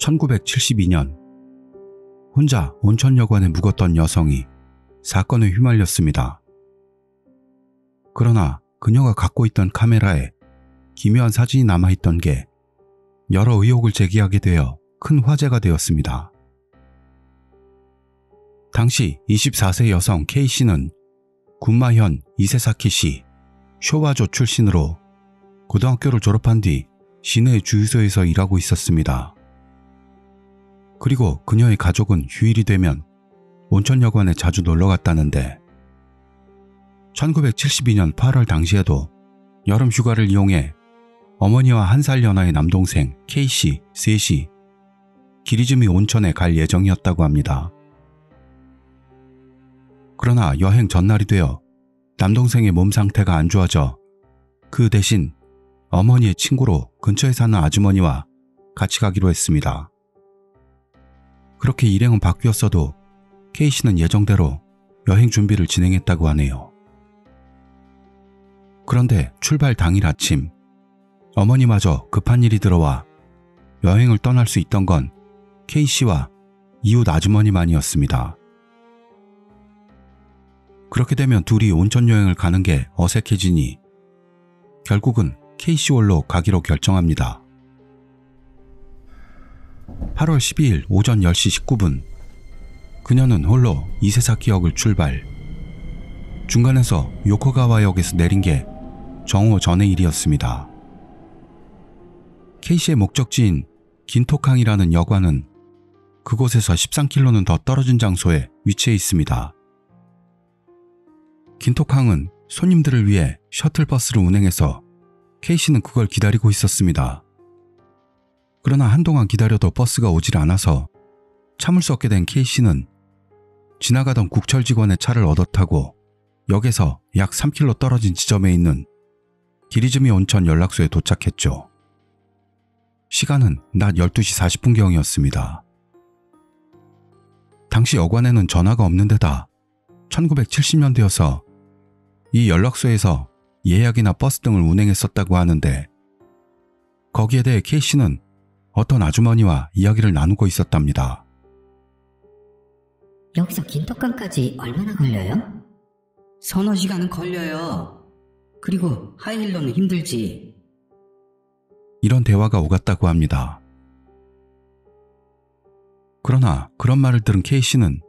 1972년 혼자 온천여관에 묵었던 여성이 사건에 휘말렸습니다. 그러나 그녀가 갖고 있던 카메라에 기묘한 사진이 남아있던 게 여러 의혹을 제기하게 되어 큰 화제가 되었습니다. 당시 24세 여성 K씨는 군마현 이세사키시 쇼와조 출신으로 고등학교를 졸업한 뒤 시내 주유소에서 일하고 있었습니다. 그리고 그녀의 가족은 휴일이 되면 온천여관에 자주 놀러 갔다는데 1972년 8월 당시에도 여름 휴가를 이용해 어머니와 한 살 연하의 남동생 K씨 셋이 기리즈미 온천에 갈 예정이었다고 합니다. 그러나 여행 전날이 되어 남동생의 몸 상태가 안 좋아져 그 대신 어머니의 친구로 근처에 사는 아주머니와 같이 가기로 했습니다. 그렇게 일행은 바뀌었어도 K씨는 예정대로 여행 준비를 진행했다고 하네요. 그런데 출발 당일 아침 어머니마저 급한 일이 들어와 여행을 떠날 수 있던 건 K씨와 이웃 아주머니만이었습니다. 그렇게 되면 둘이 온천 여행을 가는 게 어색해지니 결국은 K씨 홀로 가기로 결정합니다. 8월 12일 오전 10시 19분 그녀는 홀로 이세사키역을 출발. 중간에서 요코가와역에서 내린 게 정오 전의 일이었습니다. K씨의 목적지인 긴토캉이라는 여관은 그곳에서 13km는 더 떨어진 장소에 위치해 있습니다. 긴토캉은 손님들을 위해 셔틀버스를 운행해서 K씨는 그걸 기다리고 있었습니다. 그러나 한동안 기다려도 버스가 오질 않아서 참을 수 없게 된 K씨는 지나가던 국철 직원의 차를 얻어 타고 역에서 약 3km 떨어진 지점에 있는 기리즈미 온천 연락소에 도착했죠. 시간은 낮 12시 40분경이었습니다. 당시 여관에는 전화가 없는 데다 1970년대여서 이 연락소에서 예약이나 버스 등을 운행했었다고 하는데 거기에 대해 K씨는 어떤 아주머니와 이야기를 나누고 있었답니다. 여기서 긴토칸까지 얼마나 걸려요? 서너 시간은 걸려요. 그리고 하이힐러는 힘들지. 이런 대화가 오갔다고 합니다. 그러나 그런 말을 들은 K씨는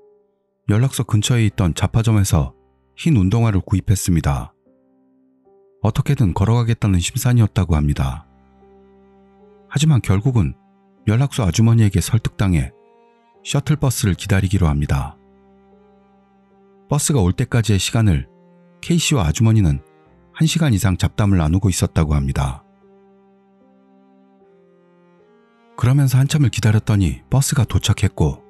연락소 근처에 있던 잡화점에서 흰 운동화를 구입했습니다. 어떻게든 걸어가겠다는 심산이었다고 합니다. 하지만 결국은 연락소 아주머니에게 설득당해 셔틀버스를 기다리기로 합니다. 버스가 올 때까지의 시간을 K씨와 아주머니는 1시간 이상 잡담을 나누고 있었다고 합니다. 그러면서 한참을 기다렸더니 버스가 도착했고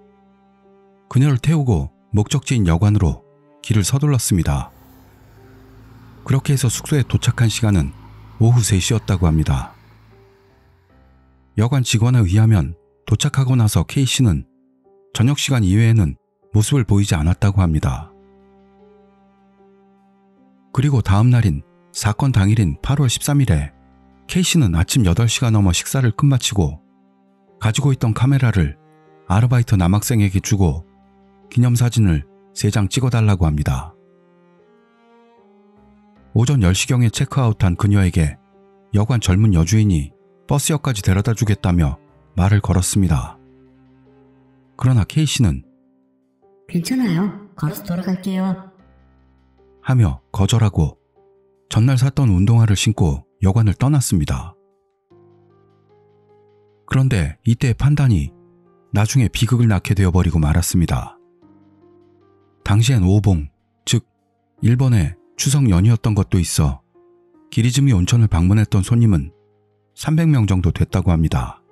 그녀를 태우고 목적지인 여관으로 길을 서둘렀습니다. 그렇게 해서 숙소에 도착한 시간은 오후 3시였다고 합니다. 여관 직원에 의하면 도착하고 나서 K씨는 저녁 시간 이외에는 모습을 보이지 않았다고 합니다. 그리고 다음 날인 사건 당일인 8월 13일에 K씨는 아침 8시가 넘어 식사를 끝마치고 가지고 있던 카메라를 아르바이트 남학생에게 주고 기념사진을 3장 찍어달라고 합니다. 오전 10시경에 체크아웃한 그녀에게 여관 젊은 여주인이 버스역까지 데려다 주겠다며 말을 걸었습니다. 그러나 K씨는 괜찮아요. 걸어서 돌아갈게요. 하며 거절하고 전날 샀던 운동화를 신고 여관을 떠났습니다. 그런데 이때의 판단이 나중에 비극을 낳게 되어버리고 말았습니다. 당시엔 오봉, 즉 일본의 추석 연휴였던 것도 있어 기리즈미 온천을 방문했던 손님은 300명 정도 됐다고 합니다.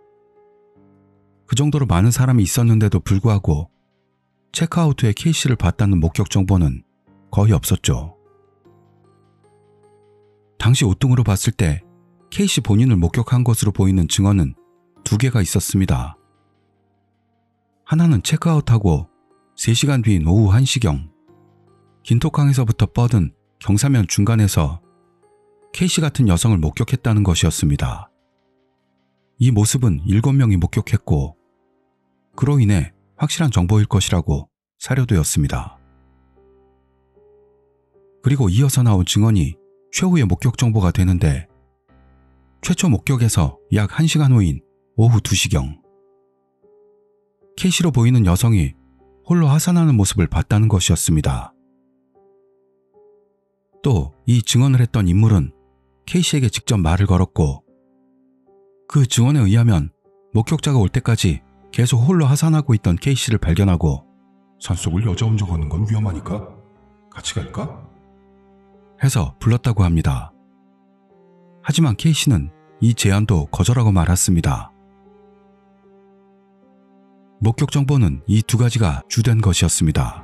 그 정도로 많은 사람이 있었는데도 불구하고 체크아웃 후에 K씨를 봤다는 목격 정보는 거의 없었죠. 당시 옷등으로 봤을 때 K씨 본인을 목격한 것으로 보이는 증언은 2개가 있었습니다. 하나는 체크아웃하고 3시간 뒤인 오후 1시경 긴토캉에서부터 뻗은 경사면 중간에서 K씨 같은 여성을 목격했다는 것이었습니다. 이 모습은 7명이 목격했고 그로 인해 확실한 정보일 것이라고 사료되었습니다. 그리고 이어서 나온 증언이 최후의 목격 정보가 되는데 최초 목격에서 약 1시간 후인 오후 2시경 케이시로 보이는 여성이 홀로 하산하는 모습을 봤다는 것이었습니다. 또 이 증언을 했던 인물은 케이시에게 직접 말을 걸었고 그 증언에 의하면 목격자가 올 때까지 계속 홀로 하산하고 있던 케이시를 발견하고 산속을 여자 혼자 걷는 건 위험하니까 같이 갈까? 해서 불렀다고 합니다. 하지만 케이시는 이 제안도 거절하고 말았습니다. 목격 정보는 이 두 가지가 주된 것이었습니다.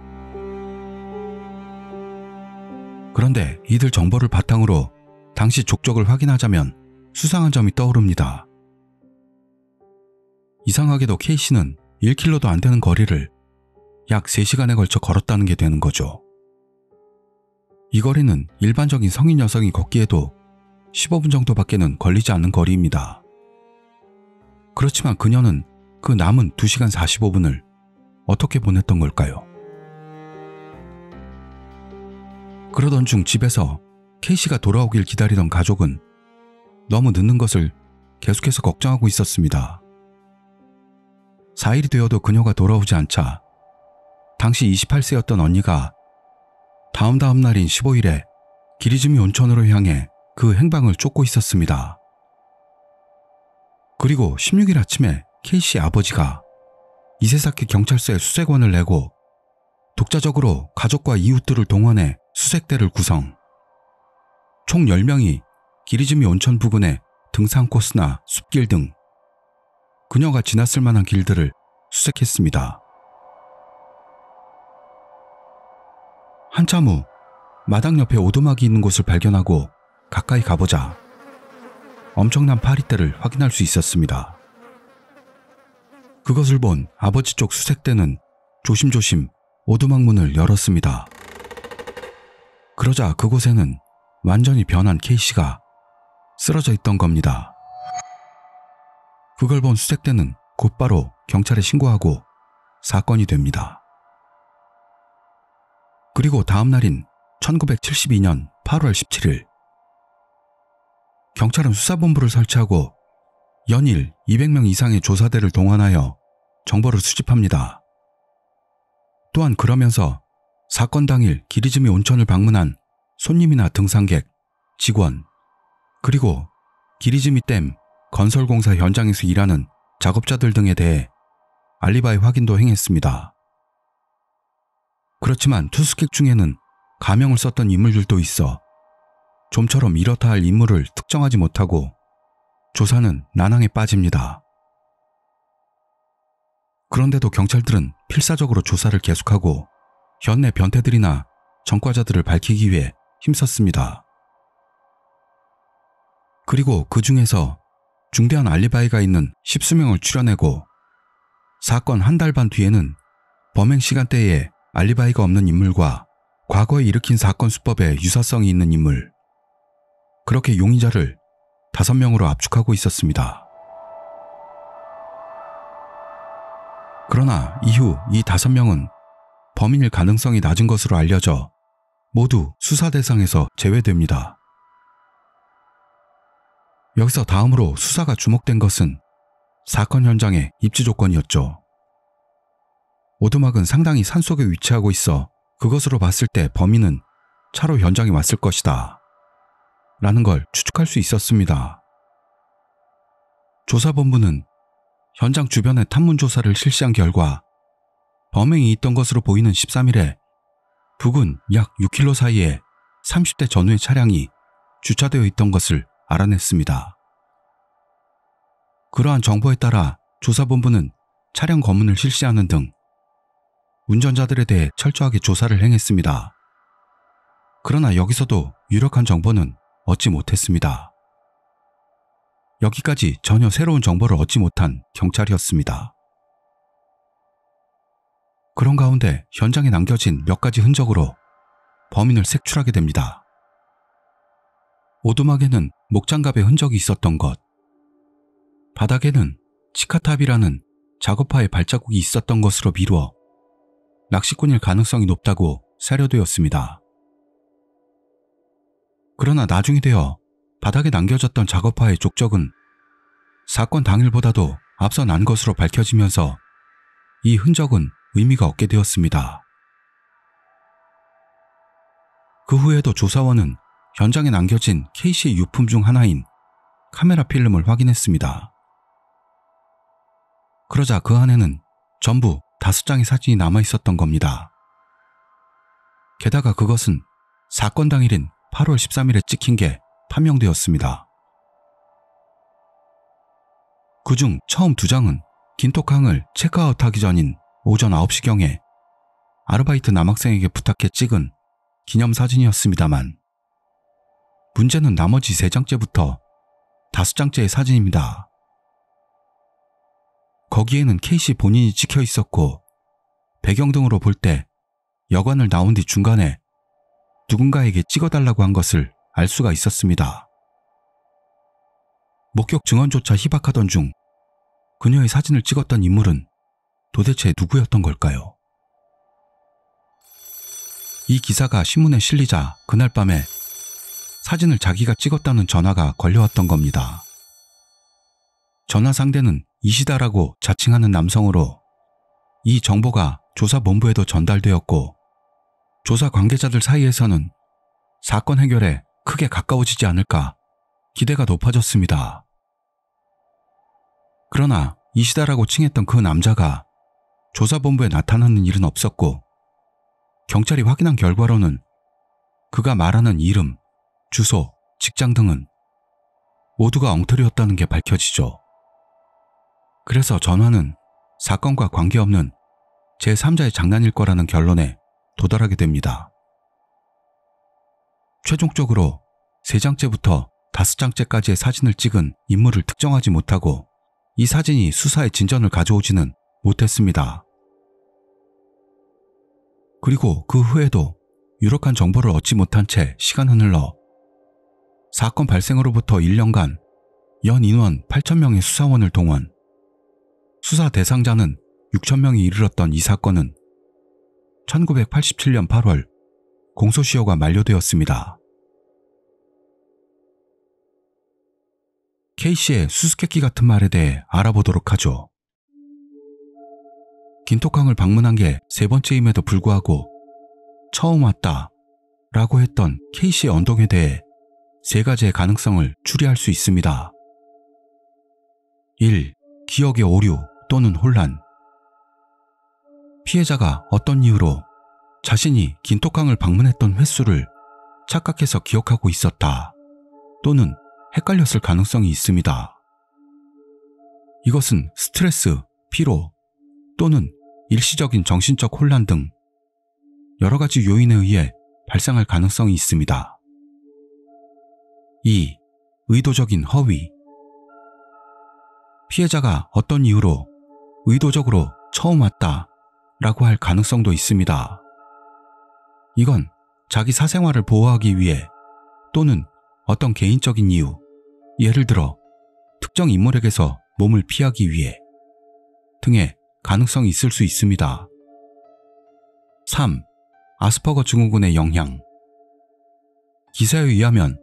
그런데 이들 정보를 바탕으로 당시 족적을 확인하자면 수상한 점이 떠오릅니다. 이상하게도 K씨는 1km도 안 되는 거리를 약 3시간에 걸쳐 걸었다는 게 되는 거죠. 이 거리는 일반적인 성인 여성이 걷기에도 15분 정도밖에는 걸리지 않는 거리입니다. 그렇지만 그녀는 그 남은 2시간 45분을 어떻게 보냈던 걸까요? 그러던 중 집에서 K씨가 돌아오길 기다리던 가족은 너무 늦는 것을 계속해서 걱정하고 있었습니다. 4일이 되어도 그녀가 돌아오지 않자 당시 28세였던 언니가 다음 날인 15일에 기리즈미 온천으로 향해 그 행방을 쫓고 있었습니다. 그리고 16일 아침에 K씨 아버지가 이세사키 경찰서에 수색원을 내고 독자적으로 가족과 이웃들을 동원해 수색대를 구성. 총 10명이 기리즈미 온천 부근의 등산 코스나 숲길 등 그녀가 지났을 만한 길들을 수색했습니다. 한참 후 마당 옆에 오두막이 있는 곳을 발견하고 가까이 가보자 엄청난 파리떼를 확인할 수 있었습니다. 그것을 본 아버지 쪽 수색대는 조심조심 오두막 문을 열었습니다. 그러자 그곳에는 완전히 변한 K씨가 쓰러져 있던 겁니다. 그걸 본 수색대는 곧바로 경찰에 신고하고 사건이 됩니다. 그리고 다음 날인 1972년 8월 17일 경찰은 수사본부를 설치하고 연일 200명 이상의 조사대를 동원하여 정보를 수집합니다. 또한 그러면서 사건 당일 기리즈미 온천을 방문한 손님이나 등산객, 직원, 그리고 기리즈미 댐 건설공사 현장에서 일하는 작업자들 등에 대해 알리바이 확인도 행했습니다. 그렇지만 투숙객 중에는 가명을 썼던 인물들도 있어 좀처럼 이렇다 할 인물을 특정하지 못하고 조사는 난항에 빠집니다. 그런데도 경찰들은 필사적으로 조사를 계속하고 현내 변태들이나 전과자들을 밝히기 위해 힘썼습니다. 그리고 그 중에서 중대한 알리바이가 있는 10수명을 추려내고 사건 한 달 반 뒤에는 범행 시간대에 알리바이가 없는 인물과 과거에 일으킨 사건 수법에 유사성이 있는 인물, 그렇게 용의자를 5명으로 압축하고 있었습니다. 그러나 이후 이 5명은 범인일 가능성이 낮은 것으로 알려져 모두 수사 대상에서 제외됩니다. 여기서 다음으로 수사가 주목된 것은 사건 현장의 입지 조건이었죠. 오두막은 상당히 산속에 위치하고 있어 그것으로 봤을 때 범인은 차로 현장에 왔을 것이다 라는 걸 추측할 수 있었습니다. 조사본부는 현장 주변의 탐문조사를 실시한 결과 범행이 있던 것으로 보이는 13일에 부근 약 6km 사이에 30대 전후의 차량이 주차되어 있던 것을 알아냈습니다. 그러한 정보에 따라 조사본부는 차량 검문을 실시하는 등 운전자들에 대해 철저하게 조사를 행했습니다. 그러나 여기서도 유력한 정보는 얻지 못했습니다. 여기까지 전혀 새로운 정보를 얻지 못한 경찰이었습니다. 그런 가운데 현장에 남겨진 몇 가지 흔적으로 범인을 색출하게 됩니다. 오두막에는 목장갑의 흔적이 있었던 것, 바닥에는 치카탑이라는 작업화에 발자국이 있었던 것으로 미루어 낚시꾼일 가능성이 높다고 사료되었습니다. 그러나 나중이 되어 바닥에 남겨졌던 작업화의 족적은 사건 당일보다도 앞서 난 것으로 밝혀지면서 이 흔적은 의미가 없게 되었습니다. 그 후에도 조사원은 현장에 남겨진 K씨의 유품 중 하나인 카메라 필름을 확인했습니다. 그러자 그 안에는 전부 5장의 사진이 남아 있었던 겁니다. 게다가 그것은 사건 당일인 8월 13일에 찍힌 게 판명되었습니다. 그중 처음 2장은 긴톡항을 체크아웃하기 전인 오전 9시경에 아르바이트 남학생에게 부탁해 찍은 기념사진이었습니다만 문제는 나머지 3장째부터 5장째의 사진입니다. 거기에는 K씨 본인이 찍혀 있었고 배경 등으로 볼 때 여관을 나온 뒤 중간에 누군가에게 찍어달라고 한 것을 알 수가 있었습니다. 목격 증언조차 희박하던 중 그녀의 사진을 찍었던 인물은 도대체 누구였던 걸까요? 이 기사가 신문에 실리자 그날 밤에 사진을 자기가 찍었다는 전화가 걸려왔던 겁니다. 전화 상대는 이시다라고 자칭하는 남성으로 이 정보가 조사본부에도 전달되었고 조사 관계자들 사이에서는 사건 해결에 크게 가까워지지 않을까 기대가 높아졌습니다. 그러나 이시다라고 칭했던 그 남자가 조사본부에 나타나는 일은 없었고 경찰이 확인한 결과로는 그가 말하는 이름, 주소, 직장 등은 모두가 엉터리였다는 게 밝혀지죠. 그래서 전화는 사건과 관계없는 제3자의 장난일 거라는 결론에 도달하게 됩니다. 최종적으로 3장째부터 5장째까지의 사진을 찍은 인물을 특정하지 못하고 이 사진이 수사에 진전을 가져오지는 못했습니다. 그리고 그 후에도 유력한 정보를 얻지 못한 채 시간은 흘러 사건 발생으로부터 1년간 연 인원 8,000명의 수사원을 동원, 수사 대상자는 6,000명이 이르렀던 이 사건은 1987년 8월 공소시효가 만료되었습니다. K씨의 수수께끼 같은 말에 대해 알아보도록 하죠. 긴톡항을 방문한 게 3번째임에도 불구하고 처음 왔다 라고 했던 K씨의 언동에 대해 3가지의 가능성을 추리할 수 있습니다. 1. 기억의 오류 또는 혼란. 피해자가 어떤 이유로 자신이 긴톡항을 방문했던 횟수를 착각해서 기억하고 있었다 또는 헷갈렸을 가능성이 있습니다. 이것은 스트레스, 피로 또는 일시적인 정신적 혼란 등 여러 가지 요인에 의해 발생할 가능성이 있습니다. 2. 의도적인 허위. 피해자가 어떤 이유로 의도적으로 처음 왔다 라고 할 가능성도 있습니다. 이건 자기 사생활을 보호하기 위해 또는 어떤 개인적인 이유, 예를 들어 특정 인물에게서 몸을 피하기 위해 등의 가능성이 있을 수 있습니다. 3. 아스퍼거 증후군의 영향. 기사에 의하면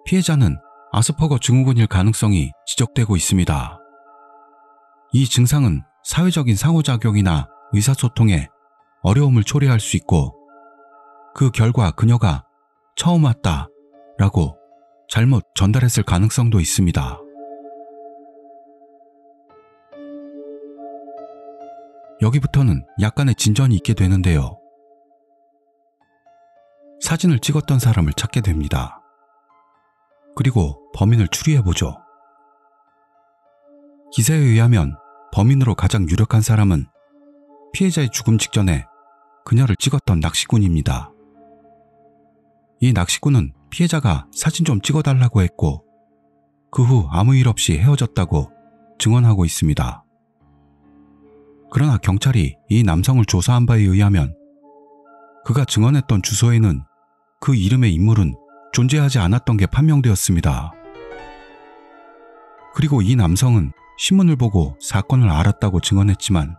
피해자는 아스퍼거 증후군일 가능성이 지적되고 있습니다. 이 증상은 사회적인 상호작용이나 의사소통에 어려움을 초래할 수 있고 그 결과 그녀가 처음 왔다 라고 잘못 전달했을 가능성도 있습니다. 여기부터는 약간의 진전이 있게 되는데요. 사진을 찍었던 사람을 찾게 됩니다. 그리고 범인을 추리해보죠. 기사에 의하면 범인으로 가장 유력한 사람은 피해자의 죽음 직전에 그녀를 찍었던 낚시꾼입니다. 이 낚시꾼은 피해자가 사진 좀 찍어달라고 했고 그 후 아무 일 없이 헤어졌다고 증언하고 있습니다. 그러나 경찰이 이 남성을 조사한 바에 의하면 그가 증언했던 주소에는 그 이름의 인물은 존재하지 않았던 게 판명되었습니다. 그리고 이 남성은 신문을 보고 사건을 알았다고 증언했지만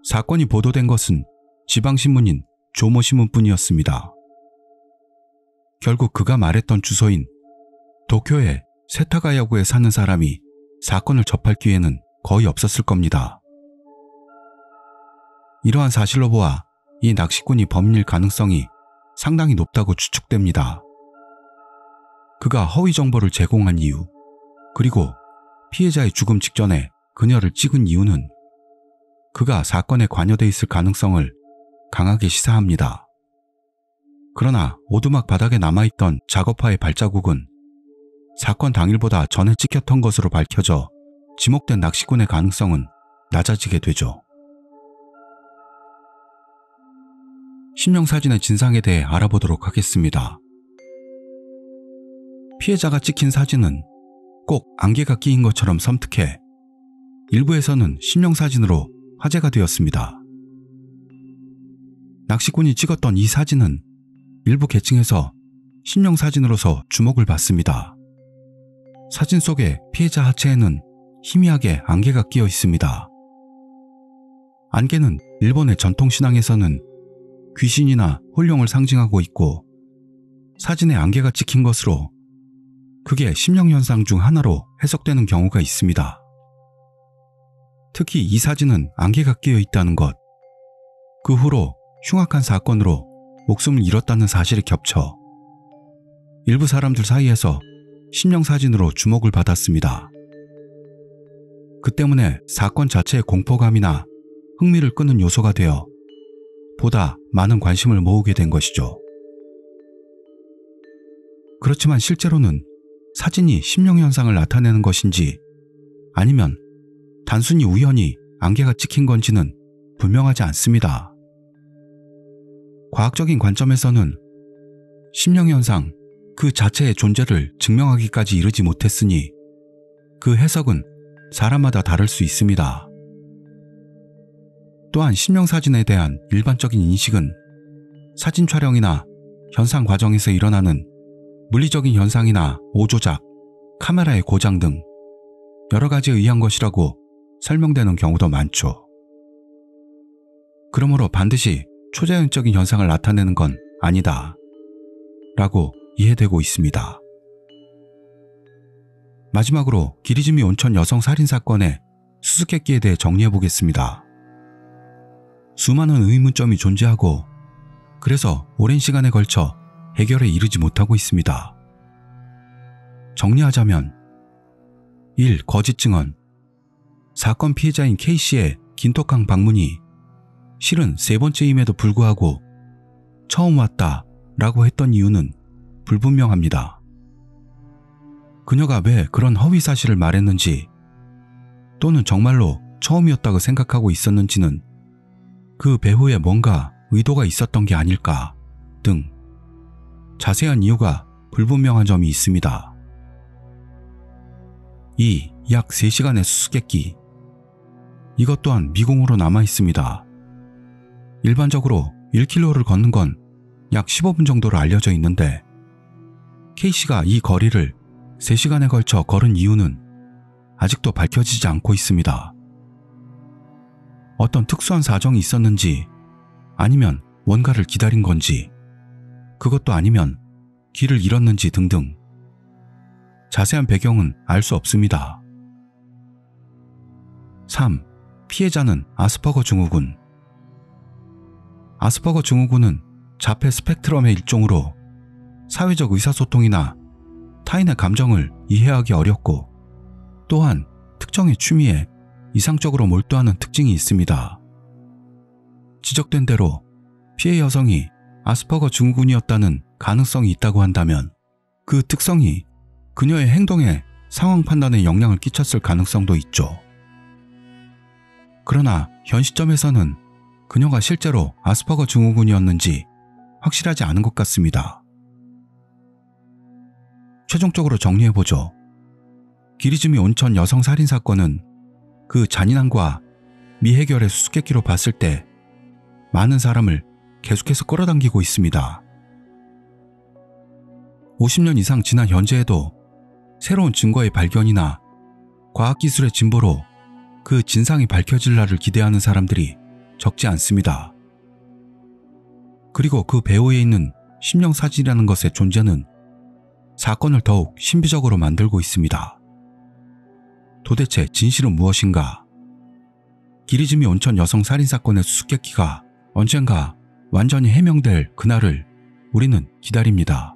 사건이 보도된 것은 지방신문인 조모신문뿐이었습니다. 결국 그가 말했던 주소인 도쿄의 세타가야구에 사는 사람이 사건을 접할 기회는 거의 없었을 겁니다. 이러한 사실로 보아 이 낚시꾼이 범인일 가능성이 상당히 높다고 추측됩니다. 그가 허위 정보를 제공한 이유, 그리고 피해자의 죽음 직전에 그녀를 찍은 이유는 그가 사건에 관여돼 있을 가능성을 강하게 시사합니다. 그러나 오두막 바닥에 남아있던 작업화의 발자국은 사건 당일보다 전에 찍혔던 것으로 밝혀져 지목된 낚시꾼의 가능성은 낮아지게 되죠. 심령사진의 진상에 대해 알아보도록 하겠습니다. 피해자가 찍힌 사진은 꼭 안개가 끼인 것처럼 섬뜩해 일부에서는 심령사진으로 화제가 되었습니다. 낚시꾼이 찍었던 이 사진은 일부 계층에서 심령사진으로서 주목을 받습니다. 사진 속의 피해자 하체에는 희미하게 안개가 끼어 있습니다. 안개는 일본의 전통신앙에서는 귀신이나 홀령을 상징하고 있고 사진에 안개가 찍힌 것으로 그게 심령현상 중 하나로 해석되는 경우가 있습니다. 특히 이 사진은 안개가 끼어 있다는 것, 그 후로 흉악한 사건으로 목숨을 잃었다는 사실이 겹쳐 일부 사람들 사이에서 심령사진으로 주목을 받았습니다. 그 때문에 사건 자체의 공포감이나 흥미를 끄는 요소가 되어 보다 많은 관심을 모으게 된 것이죠. 그렇지만 실제로는 사진이 심령현상을 나타내는 것인지 아니면 단순히 우연히 안개가 찍힌 건지는 분명하지 않습니다. 과학적인 관점에서는 심령현상 그 자체의 존재를 증명하기까지 이르지 못했으니 그 해석은 사람마다 다를 수 있습니다. 또한 심령사진에 대한 일반적인 인식은 사진 촬영이나 현상 과정에서 일어나는 물리적인 현상이나 오조작, 카메라의 고장 등 여러 가지에 의한 것이라고 설명되는 경우도 많죠. 그러므로 반드시 초자연적인 현상을 나타내는 건 아니다 라고 이해되고 있습니다. 마지막으로 기리즈미 온천 여성 살인 사건의 수수께끼에 대해 정리해 보겠습니다. 수많은 의문점이 존재하고 그래서 오랜 시간에 걸쳐 해결에 이르지 못하고 있습니다. 정리하자면 1. 거짓 증언. 사건 피해자인 K씨의 긴톡항 방문이 실은 세 번째임에도 불구하고 처음 왔다 라고 했던 이유는 불분명합니다. 그녀가 왜 그런 허위 사실을 말했는지 또는 정말로 처음이었다고 생각하고 있었는지는 그 배후에 뭔가 의도가 있었던 게 아닐까 등 자세한 이유가 불분명한 점이 있습니다. 2. 약 3시간의 수수께끼. 이것 또한 미궁으로 남아 있습니다. 일반적으로 1km를 걷는 건 약 15분 정도로 알려져 있는데 K씨가 이 거리를 3시간에 걸쳐 걸은 이유는 아직도 밝혀지지 않고 있습니다. 어떤 특수한 사정이 있었는지 아니면 뭔가를 기다린 건지 그것도 아니면 길을 잃었는지 등등 자세한 배경은 알 수 없습니다. 3. 피해자는 아스퍼거 증후군. 아스퍼거 증후군은 자폐 스펙트럼의 일종으로 사회적 의사소통이나 타인의 감정을 이해하기 어렵고 또한 특정의 취미에 이상적으로 몰두하는 특징이 있습니다. 지적된 대로 피해 여성이 아스퍼거 증후군이었다는 가능성이 있다고 한다면 그 특성이 그녀의 행동에 상황 판단에 영향을 끼쳤을 가능성도 있죠. 그러나 현 시점에서는 그녀가 실제로 아스퍼거 증후군이었는지 확실하지 않은 것 같습니다. 최종적으로 정리해보죠. 기리즈미 온천 여성 살인 사건은 그 잔인함과 미해결의 수수께끼로 봤을 때 많은 사람을 계속해서 끌어당기고 있습니다. 50년 이상 지난 현재에도 새로운 증거의 발견이나 과학기술의 진보로 그 진상이 밝혀질 날을 기대하는 사람들이 적지 않습니다. 그리고 그 배후에 있는 심령사진이라는 것의 존재는 사건을 더욱 신비적으로 만들고 있습니다. 도대체 진실은 무엇인가? 기리즈미 온천 여성 살인사건의 수수께끼가 언젠가 완전히 해명될 그날을 우리는 기다립니다.